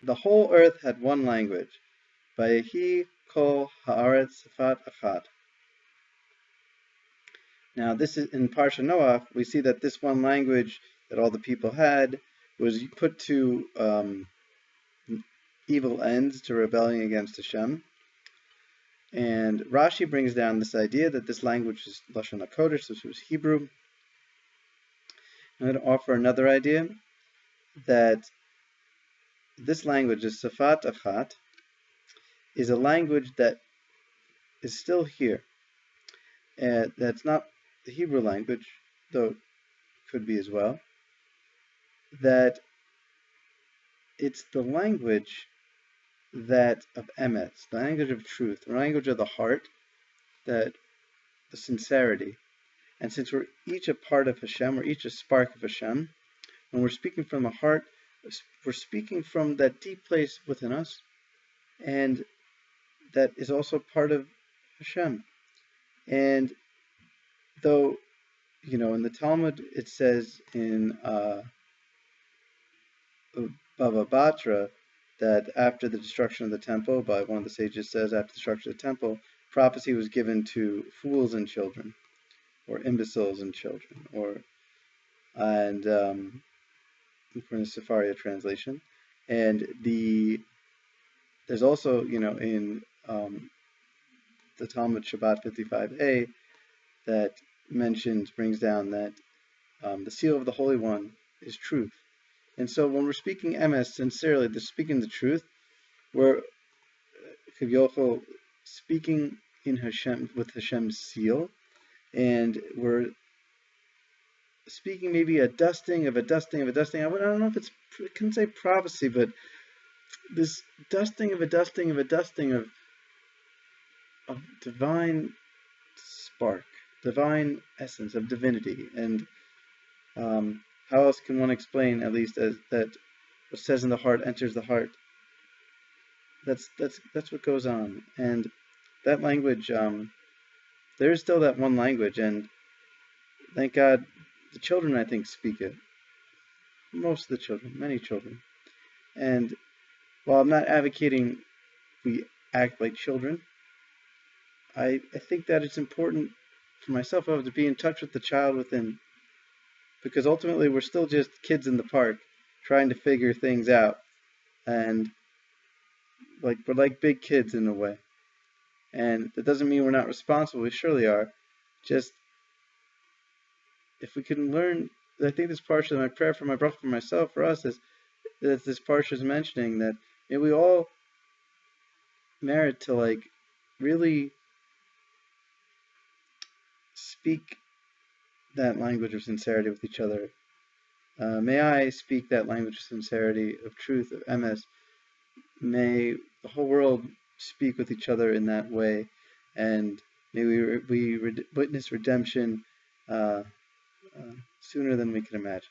the whole earth had one language. Vayehi kol haaretz sefat achad. Now, this is in Parshas Noach. We see that this one language that all the people had was put to evil ends, to rebelling against Hashem. And Rashi brings down this idea that this language is Lashon HaKodesh, which was Hebrew. I'm going to offer another idea, that this language, is Sefat Achat, is a language that is still here. That's not the Hebrew language, though it could be as well. That it's the language that of emet, the language of truth, the language of the heart, that the sincerity. And since we're each a part of Hashem, we're each a spark of Hashem, when we're speaking from the heart, we're speaking from that deep place within us, and that is also part of Hashem. And though, in the Talmud it says in Bava Batra that after the destruction of the temple, by one of the sages says, after the destruction of the temple, prophecy was given to fools and children, or imbeciles and children, and from the Sepharia translation. And there's also, in the Talmud Shabbat 55a, that brings down that the seal of the Holy One is truth. And so when we're speaking emes sincerely, they're speaking the truth, we're speaking in Hashem, with Hashem's seal, and we're speaking maybe a dusting of a dusting of a dusting. I don't know if I couldn't say prophecy, but this dusting of a dusting of a dusting of divine spark, divine essence of divinity. And how else can one explain, at least, as that what says in the heart enters the heart? That's what goes on. And that language, there is still that one language, and thank God the children, I think, speak it. Most of the children, many children. And while I'm not advocating we act like children, I think that it's important for myself to be in touch with the child within, because ultimately we're still just kids in the park trying to figure things out, and we're like big kids in a way. And that doesn't mean we're not responsible. We surely are. Just if we can learn, I think this parsha, my prayer for my brother, for myself, for us, is that this parsha is mentioning that we all merit to really speak that language of sincerity with each other. May I speak that language of sincerity, of truth, of emes. May the whole world speak with each other in that way, and may we witness redemption sooner than we can imagine.